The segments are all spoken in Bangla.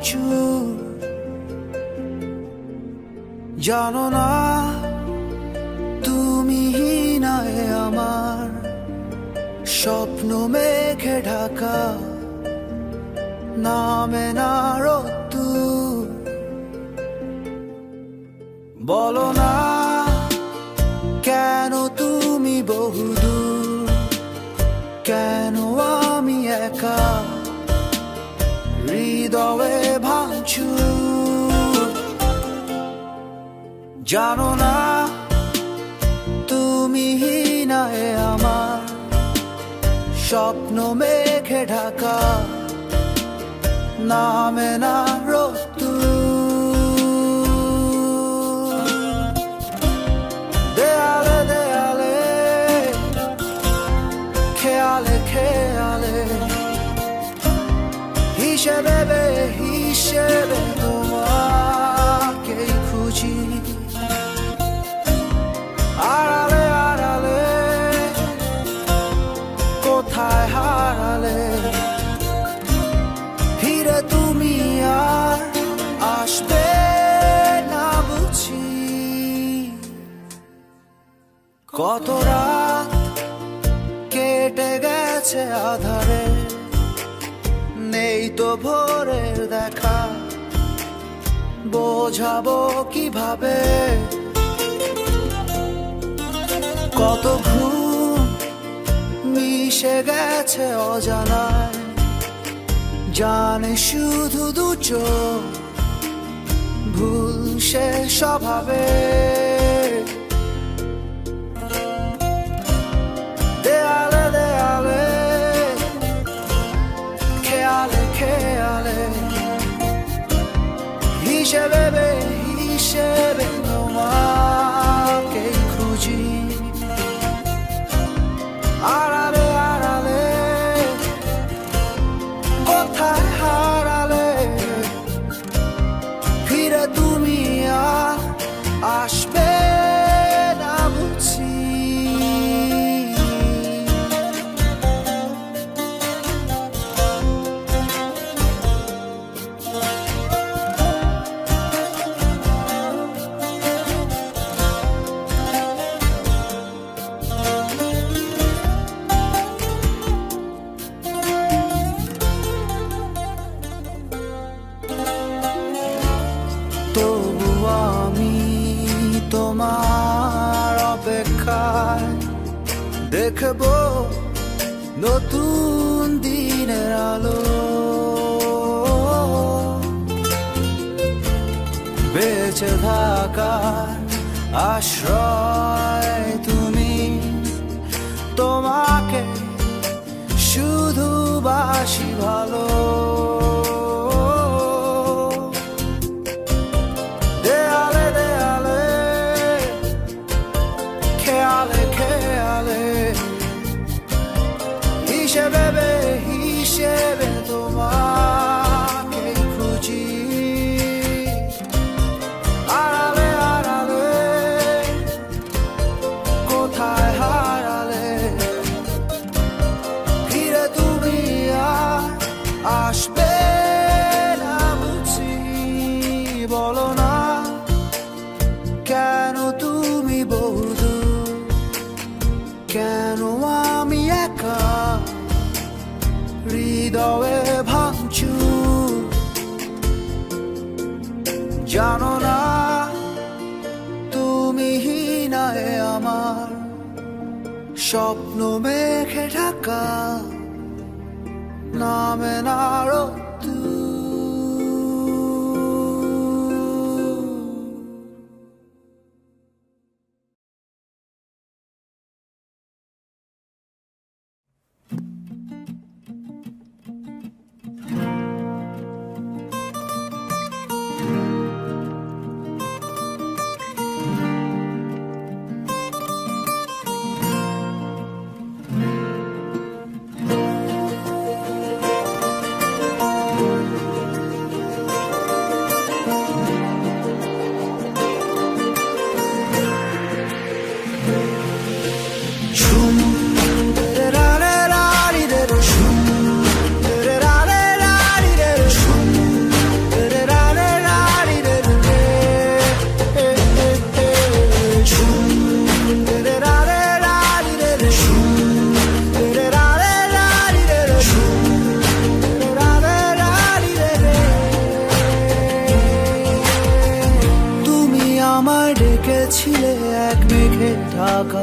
ভাঙচুর। জানো না তুমি নাই আমার স্বপ্ন মেঘে ঢাকা, নামে না রোদ্দুর। বলো না কেন তুমি বহুদূর, কেন আমি একা হৃদয়ে ভাঙচুর। জানো না তুমি নাই আমার স্বপ্ন মেঘে ঢাকা, নামে না রোদ্দুর। দেয়ালে দেয়ালে খেয়ালে খেয়ালে হিসেবে হিসেবে তোমাকেই খুঁজি। আড়ালে আড়ালে কোথায় হারালে, ফিরে তুমি আর আসবে না বুঝি। কত রাত কেটে গেছে আধারে, নেই তো ভোরের দেখা, বোঝাবো কিভাবে। কত ঘুম মিশে গেছে অজানায়, জানে শুধু দু চোখ ভুল সে স্বভাবে। দেয়ালে দেয়ালে খেয়ালে খেয়ালে হিসেবে হিসেবে তোমাকেই খুঁজি। আড়ালে আড়ালে কোথায় হারালে, ফিরে তুমি আর আসবে না বুঝি। তবু আমি তোমার অপেক্ষায় দেখবো নতুন দিনের আলো। বেঁচে থাকার আশ্রয় তুমি, তোমাকে শুধু বাসি ভালো। দেয়ালে দেয়ালে খেয়ালে খেয়ালে হিসেবে হিসেবে তোমাকেই খুঁজি। আড়ালে আড়ালে কোথায় হারালে, ফিরে তুমি আর আসবে না বুঝি। বলো না কেন তুমি বহুদূর, কেন আমি একা হৃদয়ে ভাঙচুর। জানো না তুমি নাই আমার স্বপ্ন মেঘে ঢাকা, নামে না রোদ্দুর।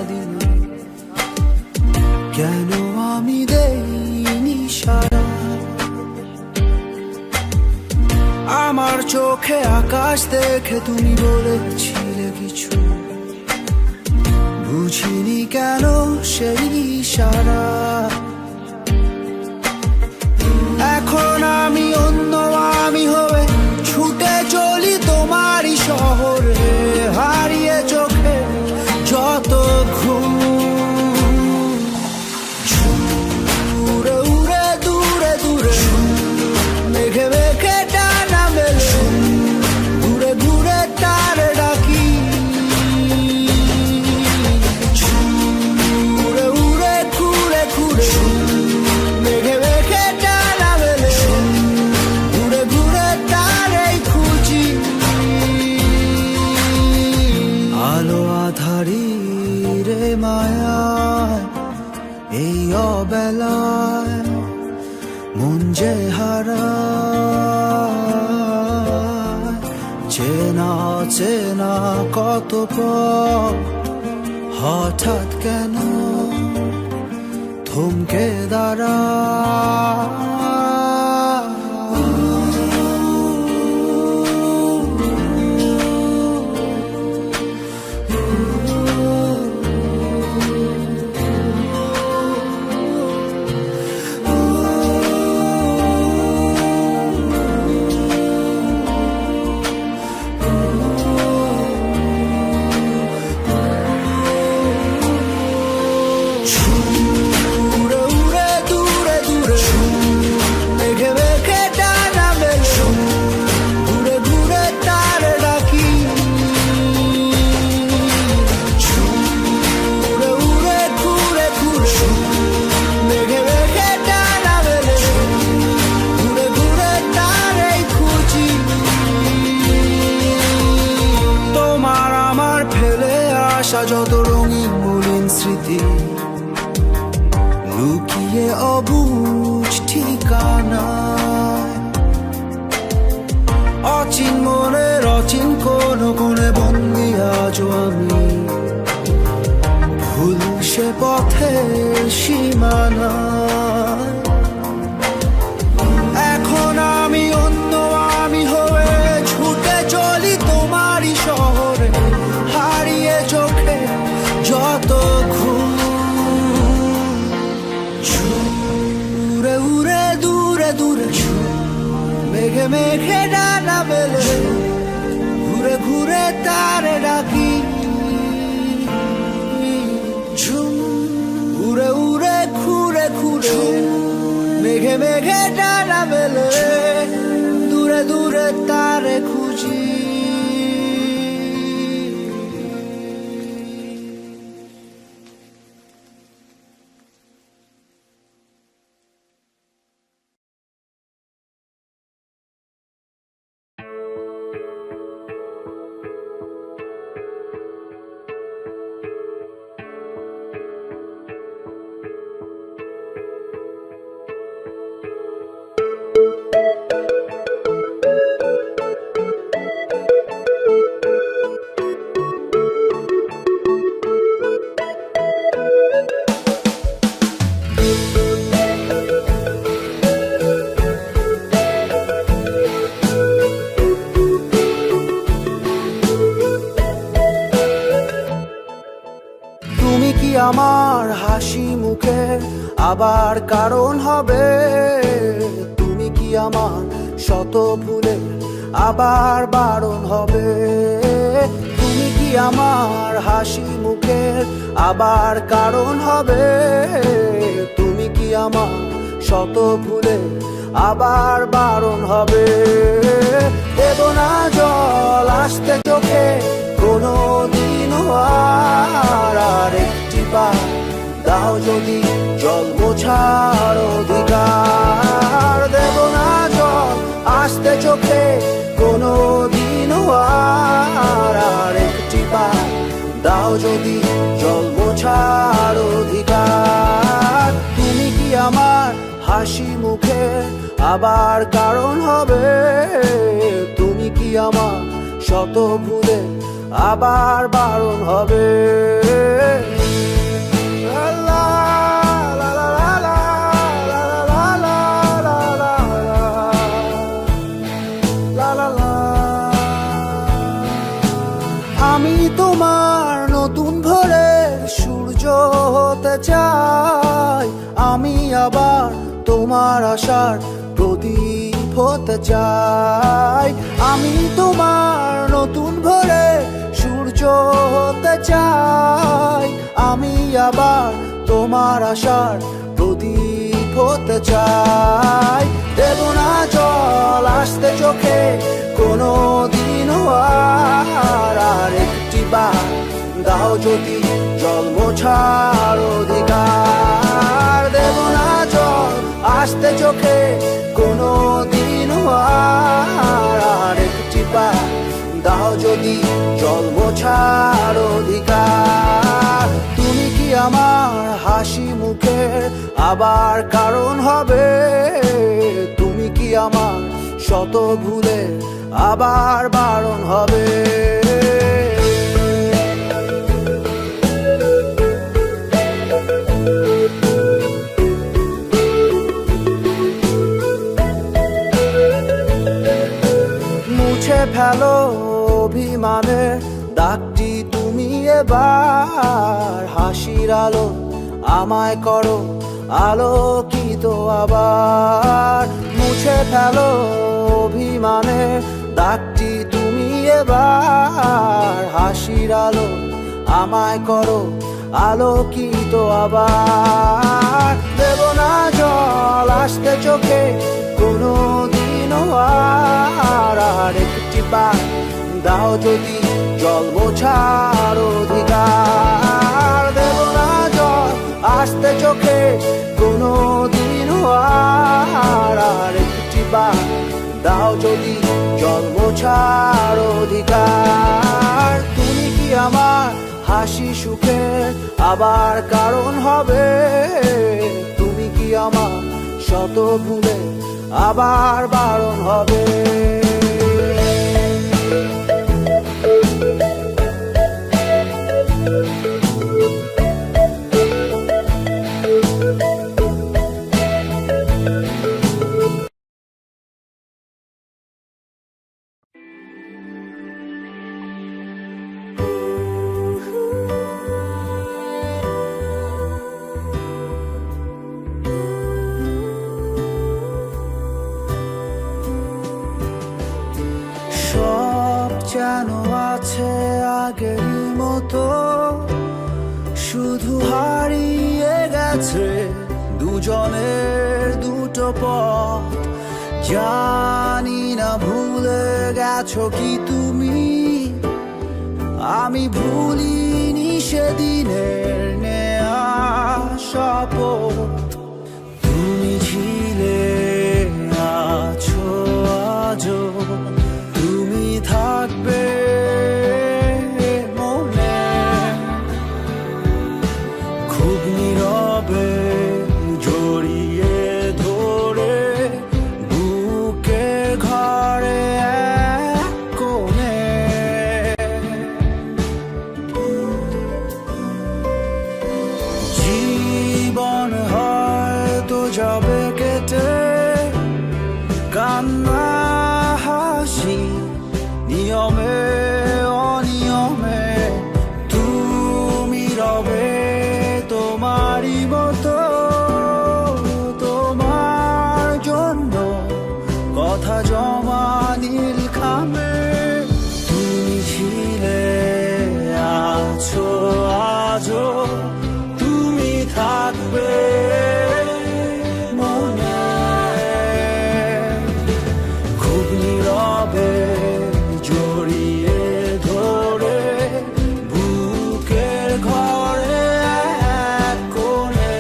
দিন কেন আমি দেইনি সারা আমার চোখে আকাশ দেখে তুমি বলেছিলে কিছু বুঝিনি কেন সেই ইশারা এখন আমি অন্য আমি হয়ে ছুটে চলি তোমারই শহরে হারিয়ে চোখে যত ঘুম উড়ে উড়ে দূরে দূরে মেঘে মেঘে টানা মেলে ঘুরে ঘুরে তারে ডাকি উড়ে উড়ে ঘুরে ঘুরে মেঘে মেঘে টানা মেলে ঘুরে ঘুরে তারেই খুঁজি আলো আধারি রে মায়ায় এই অবেলায় মন যে হারায় চেনা চেনা কত পথ হঠাৎ কেন থমকে দাঁড়ায় যত রঙিন মলিন স্মৃতি লুকিয়ে অবুঝ ঠিকানায় অচিন মনের অচিন কোন কোণে বন্দি আজও আমি ভুল সে পথের সীমানায় এখন আমি অন্য আমি হয়ে ছুটে চলি তোমারই শহরে হারিয়ে চোখে যত ঘুম উড়ে উড়ে দূরে দূরে মেঘে মেঘে ডানা মেলে ঘুরে ঘুরে তারে ডাকি ঝুম উড়ে উড়ে ঘুরে ঘুরে মেঘে মেঘে ডানা মেলে দূরে দূরে তারে খুঁজি আমার হাসি মুখে আবার কারণ হবে তুমি কি আমার শত ভুলে আবার বারণ হবে তুমি কি আমার হাসি মুখে আবার কারণ হবে তুমি কি আমার শত ভুলে আবার বারণ হবে দেব না জল আসতে চোখে কোনো দিন আর একটি বার দাও যদি জল মোছার অধিকার দেব না জল আসতে চোখে কোনো দিন আর একটি বার দাও যদি জল মোছার অধিকার তুমি কি আমার হাসি মুখে আবার কারণ হবে তুমি কি আমার শত ভুলে আবার বারণ হবে। আমি তোমার নতুন ভোরের সূর্য হতে চাই, আমি আবার তোমার আশার প্রদীপ হতে চাই। আমি তোমার নতুন ভোরের সূর্য হতে চাই, আমি আবার তোমার আশার প্রদীপ হতে চাই। দেব না জল আসতে চোখে কোনো দিনও আর একটি বার দাও যদি জল মোছার অধিকার। দেব না জল আসতে চোখে কোনো দিনও আর একটি বার দাও যদি জল মোছার অধিকার। তুমি কি আমার হাসি মুখের আবার কারণ হবে? তুমি কি আমার শত ভুলে আবার বারণ হবে? মুছে ফেলো অভিমানের দাগটি তুমি এবার, হাসির আলো আমায় করো আলোকিত আবার। মুছে ফেলো অভিমানের দাগটি তুমি এবার, হাসির আলো আমায় করো আলোকিত আবার। দেব না জল আসতে চোখে কোনো দিনও আর একটি বার দাও যদি জল মোছার অধিকার। দেব না জল আসতে চোখে কোনো দিনও আর একটি বার দাও যদি জল মোছার অধিকার। তুমি কি আমার হাসি সুখের আবার কারণ হবে? তুমি কি আমার শত ভুলে আবার বারণ হবে? সব যেন আছে আগেরই মতো, শুধু হারিয়ে গেছে দুজনের দুটো পথ। জানি না ভুলে গেছো কি তুমি, আমি ভুলিনি সেদিনের নেয়া শপথ। তুমি ছিলে আছো আজও, তুমি থাকবে মনে খুব নীরবে জড়িয়ে ধরে বুকে ঘরে এক কোণে। জীবন হয়তো যাবে কেটে, কান্না হাসি নিয়মে অনিয়মে, তুমি রবে তোমারই মতো। তোমার জন্য কথা জমা নীল খামে, তুমি ছিলে আছো আজও, তুমি থাকবে মনে খুব নীরবে জড়িয়ে ধরে বুকের ঘরে এক কোণে।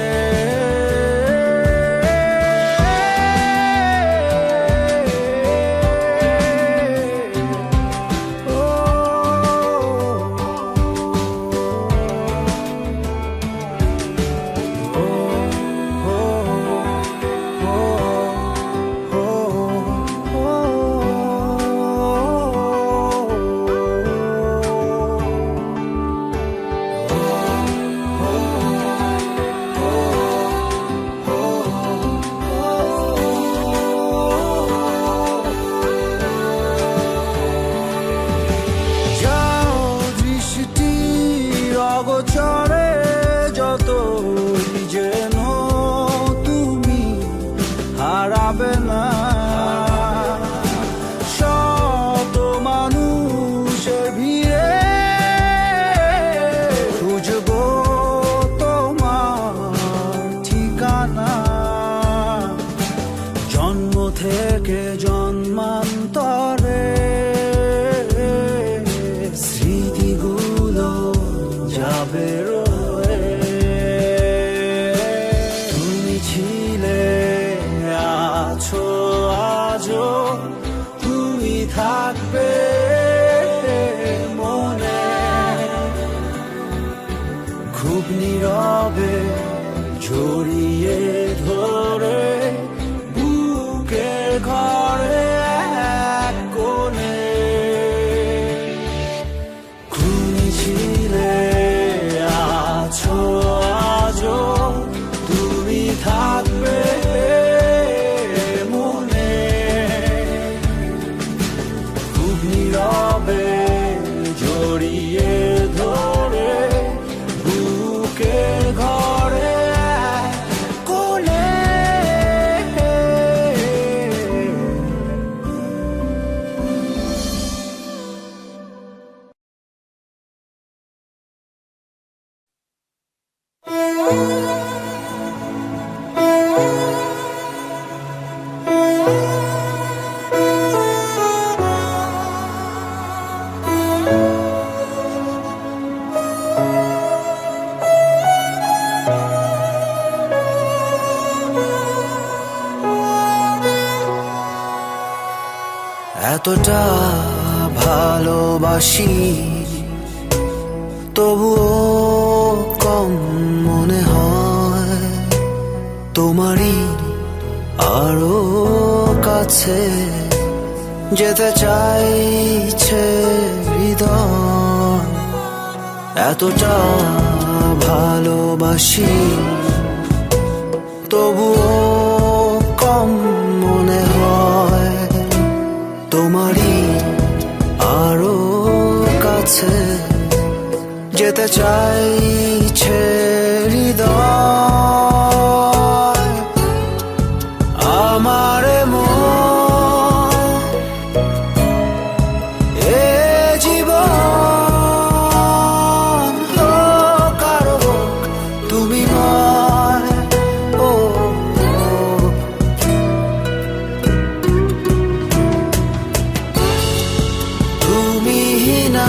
ও নীরবে জড়িয়ে ধরে বুকের ঘরে এক কোণে খুনি ছিলে আছো আজও তুমি থাকবে মনে খুব নীরবে জড়িয়ে ধরে বুকের ঘরে কোণে এতটা ভালোবাসি তবুও কম মনে হয় তোমারই আরো কাছে যেতে চাইছে হৃদয় এতটা ভালোবাসি তবুও কম মনে হয় তোমারই আরো কাছে যেতে চাইছে হৃদয় আমার মন এ জীবন কারো তুমি নয় ও তুমি না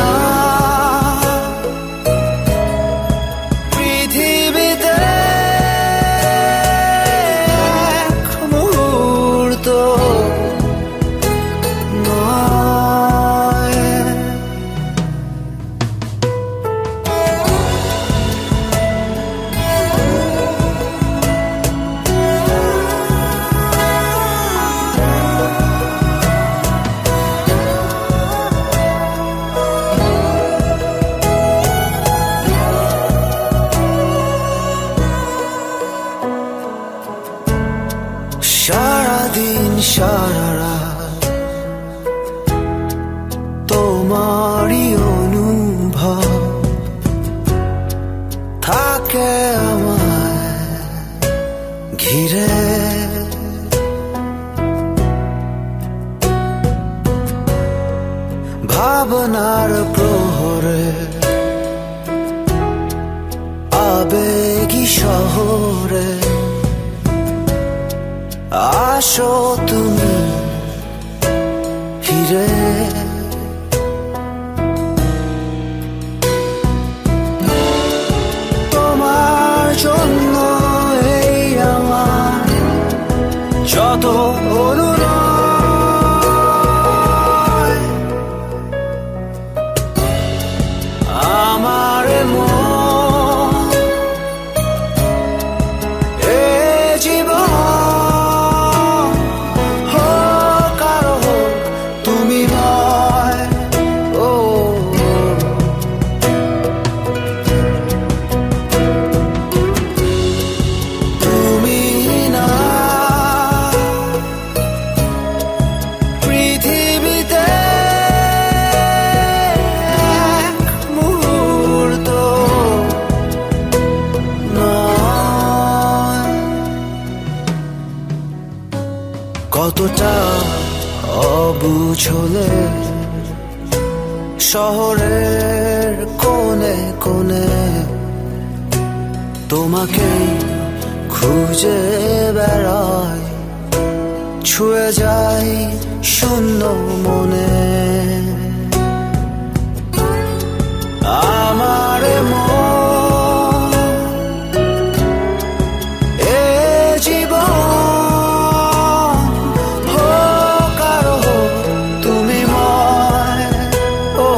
পৃথিবীতে এক মুহূর্ত নয় সারাদিন সারা রাত তোমারই অনুভব থাকে আমায় ঘিরে ভাবনার প্রহরে আবেগী শহরে আসো তুমি ফিরে তোমার জন্য এই আমার যত অনুরোধ আমার মন এ জীবন হোক আরো হোক তুমি নয় ও তুমি না পৃথিবীতে এক মুহূর্ত নয় কতটা অবুঝ হলে শহরের কোণে কোণে তোমাকে খুঁজে বেড়াই ছুঁয়ে যাই শূন্য মনে আমার মন এ জীবন হোক আরো হোক তুমি ময় ও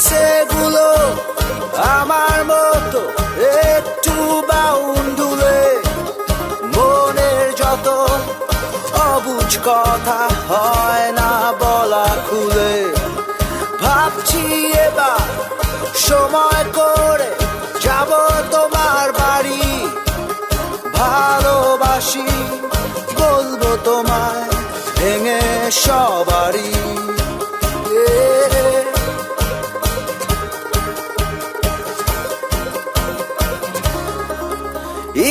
ইচ্ছেগুলো আমার মতো একটু বাউন্ডুলে, মনের যত অবুঝ কথা হয় না বলা খুলে। ভাবছি এবার সময় করে যাব তোমার বাড়ি, ভালোবাসি বলবো তোমায় ভেঙে সবারই।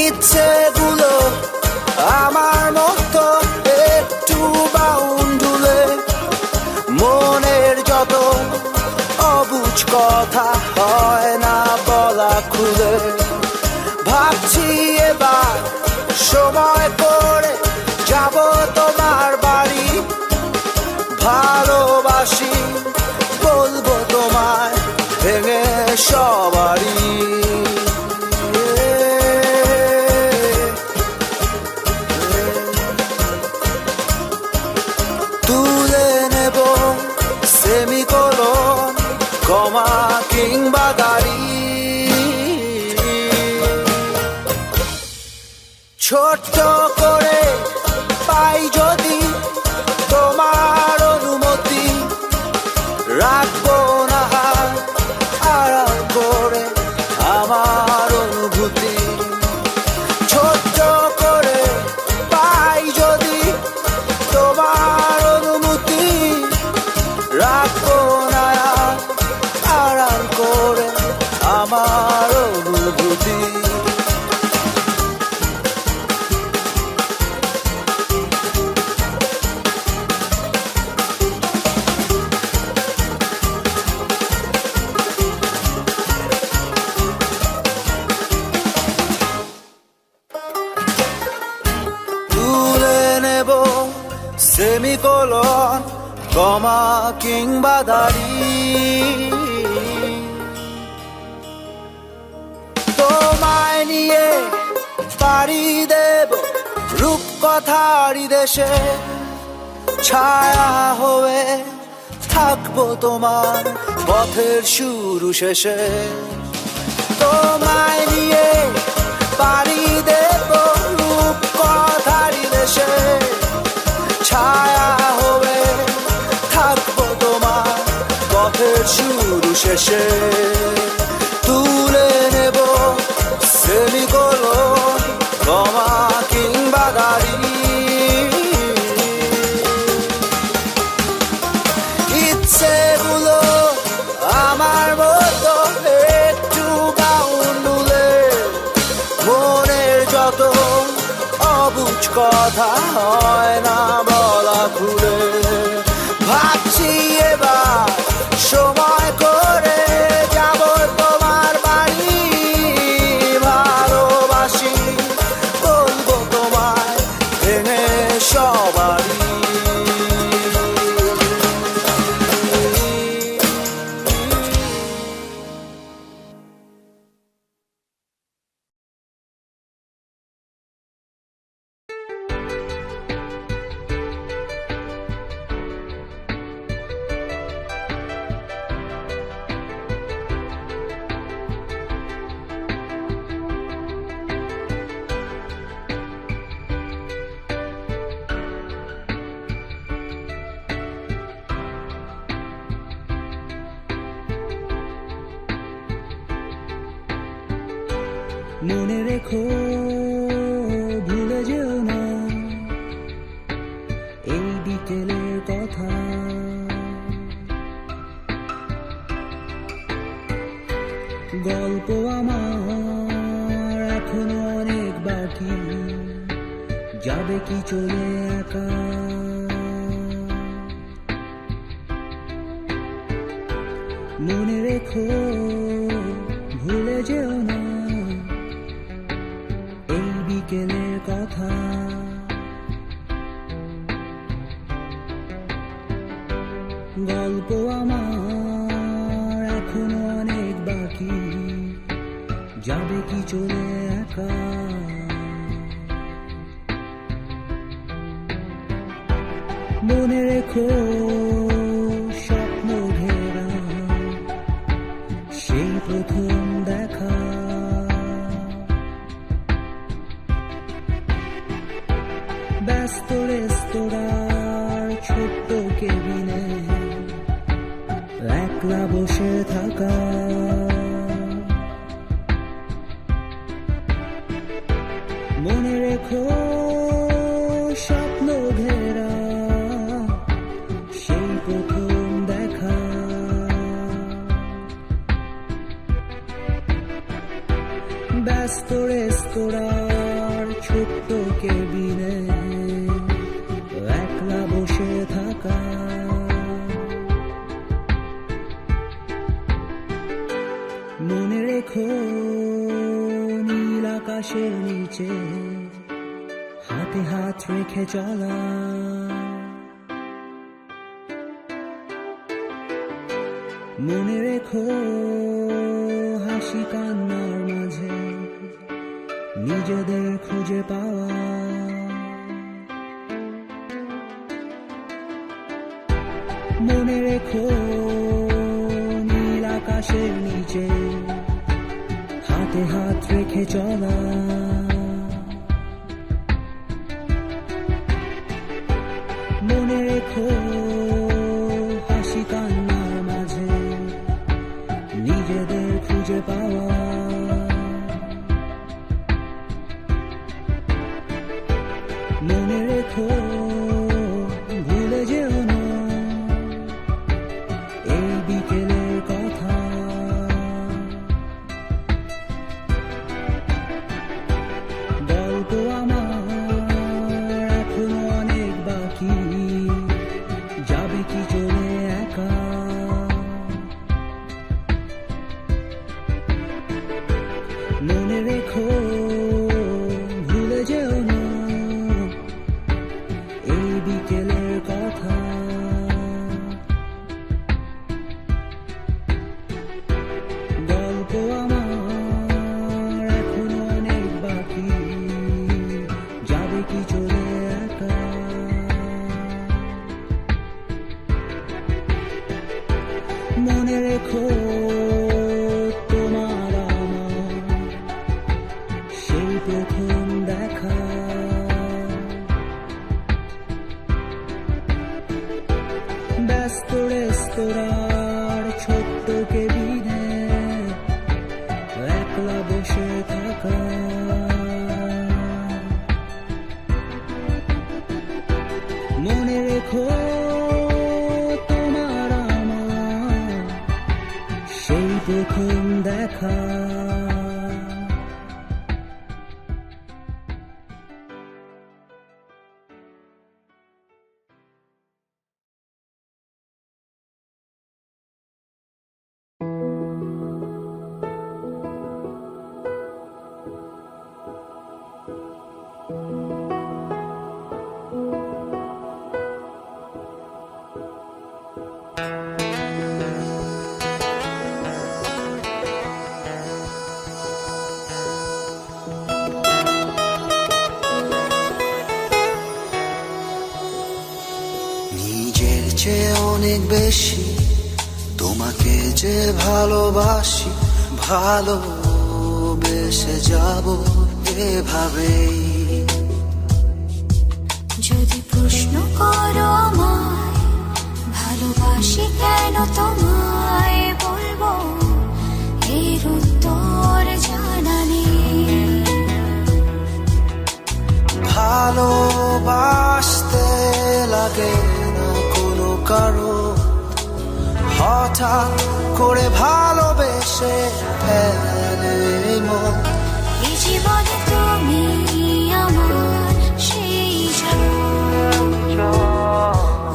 ইচ্ছেগুলো আমার মতো একটু বাউন্ডুলে, মনের যত অবুঝ কথা হয় না বলা খুলে। ভাবছি এবার সময় করে যাব তোমার বাড়ি, ভালোবাসি বলবো তোমায় ভেঙে সবারই। তুলে নেব সেমিকোলন, কমা কিংবা দাড়ি, ছোট্ট করে পাই যদি তোমার অনুমতি, রাখবো না আড়াল করে আমার অনুভূতি। ছোট্ট করে পাই যদি তোমার অনুমতি, রাখবো না আড়াল করে আমার অনুভূতি। তুলে নেব সেমিকোলন, কমা কিংবা দাড়ি, তোমায় নিয়ে পাড়ি দেব রূপকথারই দেশে, ছায়া হয়ে থাকবো তোমার পথের শুরু শেষে। তোমায় নিয়ে পাড়ি দেব রূপকথারই দেশে, ছায়া হয়ে থাকবো তোমার পথের শুরু শেষে। তুলে নেব সেমিকোলন, কমা কিংবা দাড়ি, ইচ্ছেগুলো আমার মতো একটু বাউন্ডুলে, মনের যত অবুঝ কথা হয় না বলা খুলে। ভাবছি এবার সময় করে যাব তোমার বাড়ি, ভালোবাসি বলবো তোমায় ভেঙে সবারই। মনে রেখো ভুলে যেও না এই বিকেলের কথা, গল্প আমার এখনো অনেক বাকি, যাবে কি চলে একা। মনে রেখো ভুলে যেও না এই বিকেলের কথা, গল্প আমার এখনো অনেক বাকি, যাবে কি চলে একা। মনে রেখো স্বপ্ন ঘেরা ছোট্ট কেবিনে একলা বসে থাকা, মনে রেখো স্বপ্ন ঘেরা সেই প্রথম দেখা। ব্যস্ত রেস্তোরাঁর ছোট্ট কেবিনে একলা বসে থাকা, মনে রেখো নীল আকাশের নিচে হাতে হাত রেখে চলা, মনে রেখো হাসি কান্নার মাঝে নিজেদের খুঁজে পাওয়া। মনে রেখো নীল আকাশের নিচে হাতে হাত রেখে চলা, মনে রেখো হাসি কান্নার মাঝে নিজেদের খুঁজে পাওয়া। মনে রেখো ভুলে যেও না এই বিকেলের কথা। গল্প আমার এখনো অনেক বাকি, যাবে কি চলে একা। মনে রেখো ভুলে যেও না এই বিকেলের কথা। গল্প আমার এখনো অনেক বাকি, যাবে কি চলে একা। মনে রেখো তোমার আমার সেই প্রথম দেখা। ব্যস্ত রেস্তোরাঁর ছোট্ট কেবিনে একলা বসে থাকা, মনে রেখো তোমার আমার সেই প্রথম দেখা। নিজের চেয়ে অনেক বেশি তোমাকে যে ভালোবাসি, ভালোবেসে যাব এভাবেই। যদি প্রশ্ন করো আমায় ভালোবাসি কেন তোমায়, বলবো এর উত্তর জানা নেই। ভালোবাসতে লাগে না কোনো কারো, হঠাৎ করে ভালোবেসে ফেলে মন। এই জীবনে তুমি আমার সেই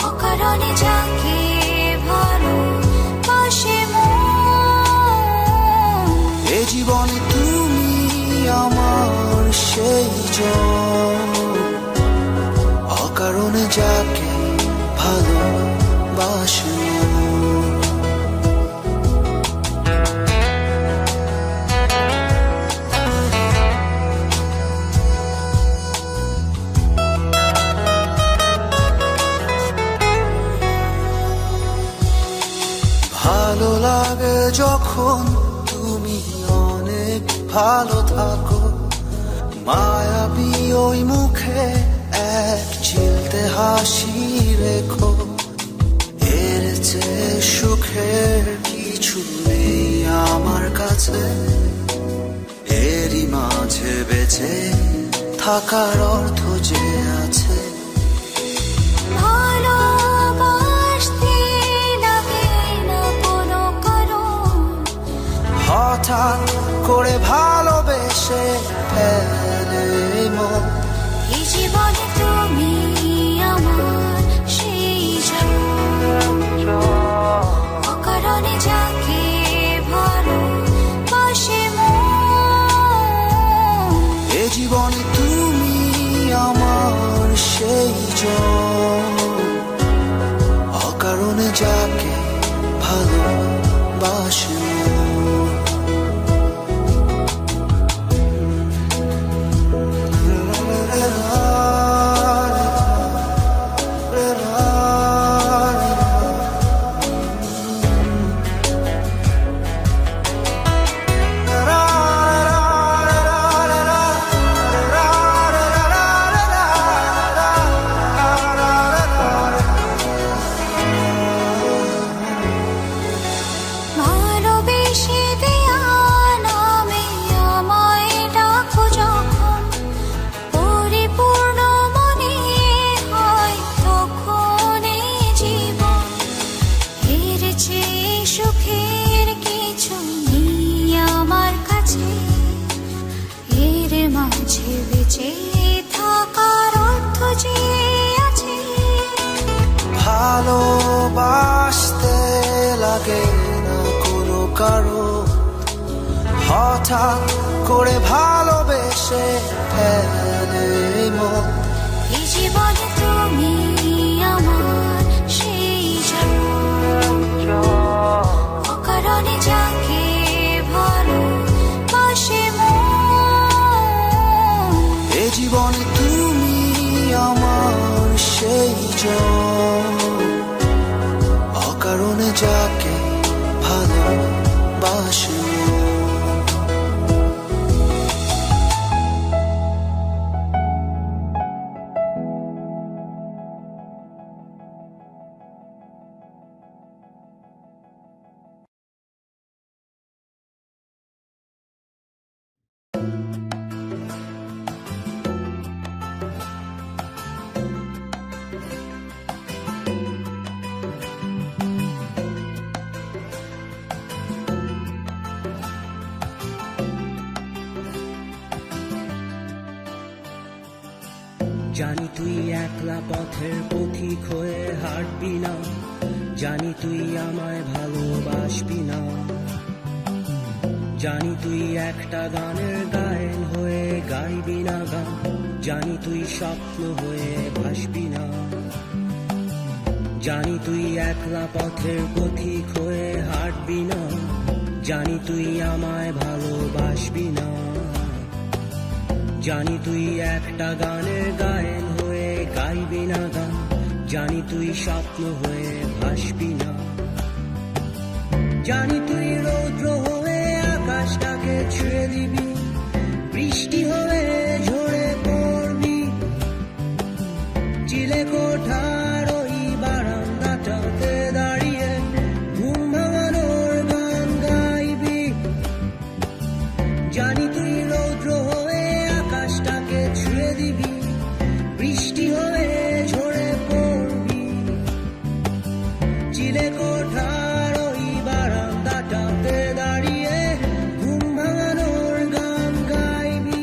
অকারণে যাকে ভালোবাসে মন। এই জীবনে তুমি আমার সেই অকারণে যাকে ভালোবাসে। ভালো লাগে যখন তুমি অনেক ভালো থাকো, মায়াবী ওই মুখে এক চিলতে হাসি রেখো, এর চেয়ে সুখের কিছু নেই আমার কাছে। এরই মাঝে বেঁচে থাকার অর্থ যে আছে। ভালোবাসতে লাগে না কোনো কারণ, হঠাৎ করে ভালোবেসে ফেলে মন। এই জীবনে তুমি আমার সেই জন, অকারণে যাকে ভালোবাসে মন। এ জীবনে তুমি আমার সেই জন, অকারণে যাকে ভালোবাসে মন। ভালোবেসে দেয়া নামে আমায় ডাকো যখন, পরিপূর্ণ মনে হয় তখন এই জীবন। এর চেয়ে সুখের কিছু নেই আমার কাছে, এর মাঝে বেঁচে থাকার অর্থ যে আছে। ভালোবাসতে লাগে না কোনো কারো, হঠাৎ করে ভালোবেসে ফেলে মন। এই জীবনে তুমি আমার সেই জন, অকারণে যাকে ভালোবাসে মন। এ জীবনে তুমি আমার সেই জন, অকারণে যাকে ভালোবাসে মন। জানি তুই একলা পথের পথিক হয়ে হাঁটবি না, জানি তুই আমায় ভালোবাসবি না, জানি তুই একটা গানের গায়ন হয়ে গাইবি না গান, জানি তুই স্বপ্ন হয়ে ভাসবি না। জানি তুই একলা পথের পথিক হয়ে হাঁটবি না, জানি তুই আমায় ভালোবাসবি না, জানি তুই একটা গানের গায়ন হয়ে গাইবি না গান, জানি তুই স্বপ্ন হয়ে ভাসবি না। জানি তুই রৌদ্র হয়ে আকাশটাকে ছুঁয়ে দিবি, বৃষ্টি হয়ে ঝরে পড়বি, চিলে কোঠার ওই বারান্দাটাতে দাঁড়িয়ে ঘুম ভাঙানোর গান গাইবি। জানি তুই রৌদ্র হয়ে আকাশটাকে ছুঁয়ে দিবি, বৃষ্টি হয়ে ঝরে পড়বি, চিলে কোঠার ওই বারান্দাটাতে দাঁড়িয়ে ঘুম ভাঙানোর গান গাইবি।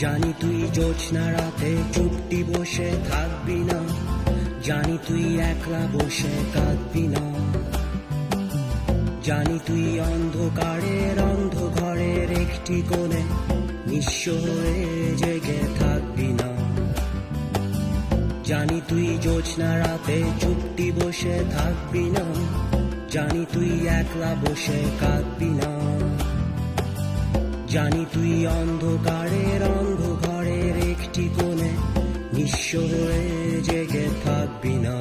জানি তুই জোছনা রাতে চুপটি বসে থাকবি না, জানি তুই একলা বসে কাঁদবি না, জানি তুই অন্ধকারের অন্ধ ঘরের একটি কোণে নিঃস্ব হয়ে জেগে থাকবি না। জানি তুই জ্যোৎস্না রাতে চুপটি বসে থাকবি না, জানি তুই একলা বসে কাঁদবি না। জানি তুই অন্ধকারের অন্ধ ঘরের একটি কোণে নিঃস্ব হয়ে জেগে থাকবি না।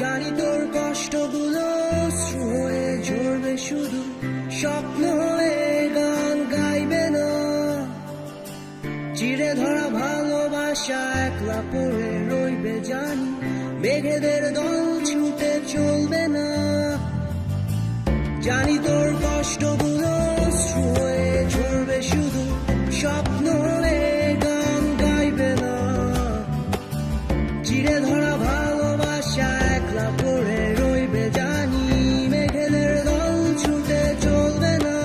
জানি তোর কষ্টগুলো অশ্রু হয়ে ঝরবে, শুধু স্বপ্ন হয়ে গান গাইবে না। চিড়ে ধরা ভালোবাসা একলা পড়ে রইবে, জানি মেঘেদের দল ছুটে চলবে না। জানি তোর কষ্টগুলো অশ্রু হয়ে ঝরবে, শুধু স্বপ্ন হয়ে গান গাইবে না। চিড়ে ধরা ভালোবাসা একলা পড়ে রইবে, জানি মেঘেদের দল ছুটে চলবে না।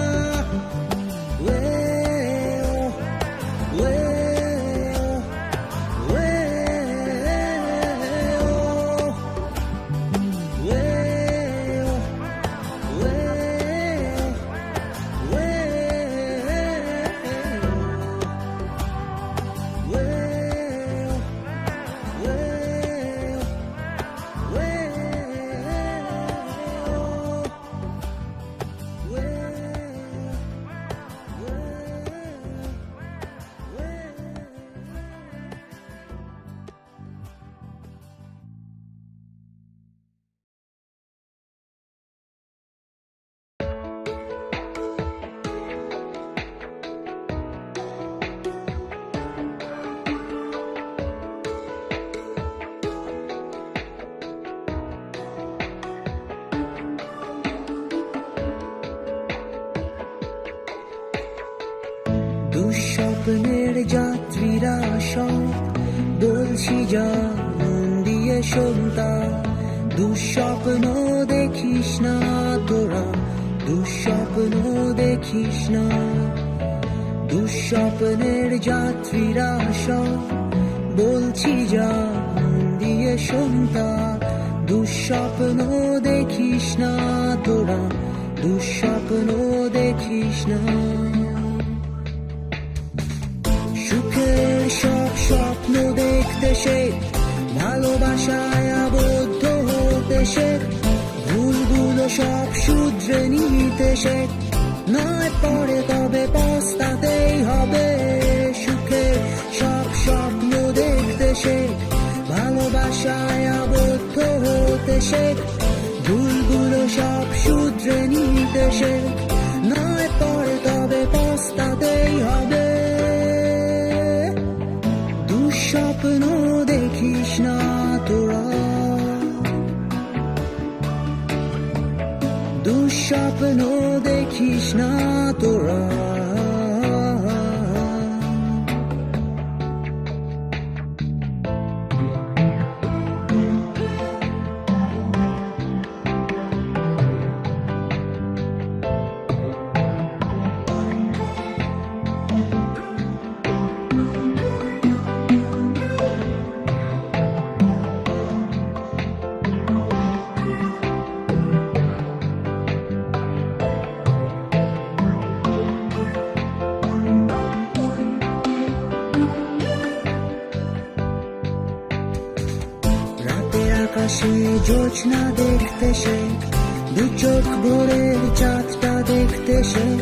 দুঃস্বপ্নের যাত্রীরা সব বলছি যা মন দিয়ে শুনতা। দুঃস্বপ্ন দেখিস না তোরা, দুঃস্বপ্ন দেখিস না। দুঃস্বপ্নের যাত্রীরা সব বলছি যা মন দিয়ে শুনতা। দুঃস্বপ্ন দেখিস না তোরা, দুঃস্বপ্ন দেখিস না। সুখের সব স্বপ্ন দেখতে শেখ, ভালোবাসায় আবদ্ধ হতে শেখ। ভুলগুলো সব শুধরে নিতে শেখ, নয় পরে তবে পস্তাতেই হবে। সুখের সব স্বপ্ন দেখতে শেখ, ভালোবাসায় আবদ্ধ হতে শেখ। ভুলগুলো সব শুধরে নিতে শেখ, নয় পরে তবে পস্তাতেই হবে। দুঃস্বপ্ন দেখিস না তোরা, দুঃস্বপ্ন দেখিস না তোরা। আকাশে জ্যোৎস্না দেখতে শেখ, দু চোখ ভোরের চাঁদটা দেখতে শেখ।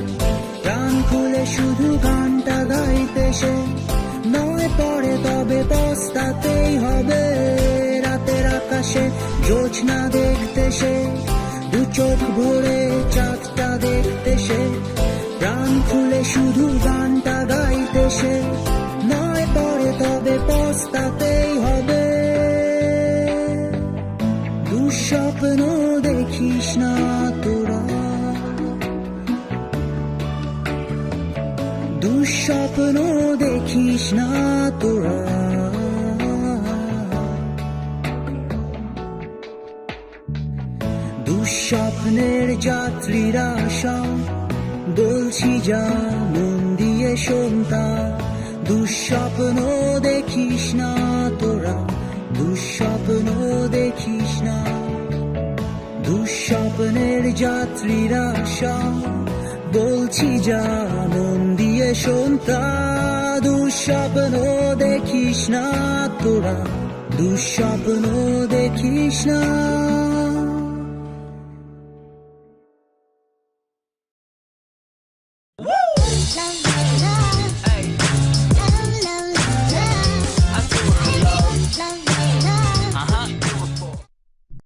প্রাণ খুলে শুধু গানটা গাইতে শেখ, নয় পরে তবে পস্তাতেই হবে। রাতের আকাশে জ্যোৎস্না দেখতে শেখ, দু চোখ ভরে চাঁদটা দেখতে শেখ। প্রাণ খুলে শুধু গানটা গাইতে শেখ, নয় পরে তবে পস্তাতেই হবে। দুঃস্বপ্ন দেখিস না তোরা, দুঃস্বপ্ন দেখিস না তোরা। দুঃস্বপ্নের যাত্রীরা সব বলছি যা মন দিয়ে শুনতা। দুঃস্বপ্ন দেখিস না তোরা, দুঃস্বপ্ন দেখিস না। দুঃস্বপ্নের যাত্রীরা সব বলছি যা মন দিয়ে শোনতা, দুঃস্বপ্ন দেখিস না তোরা, দুঃস্বপ্ন দেখিস না।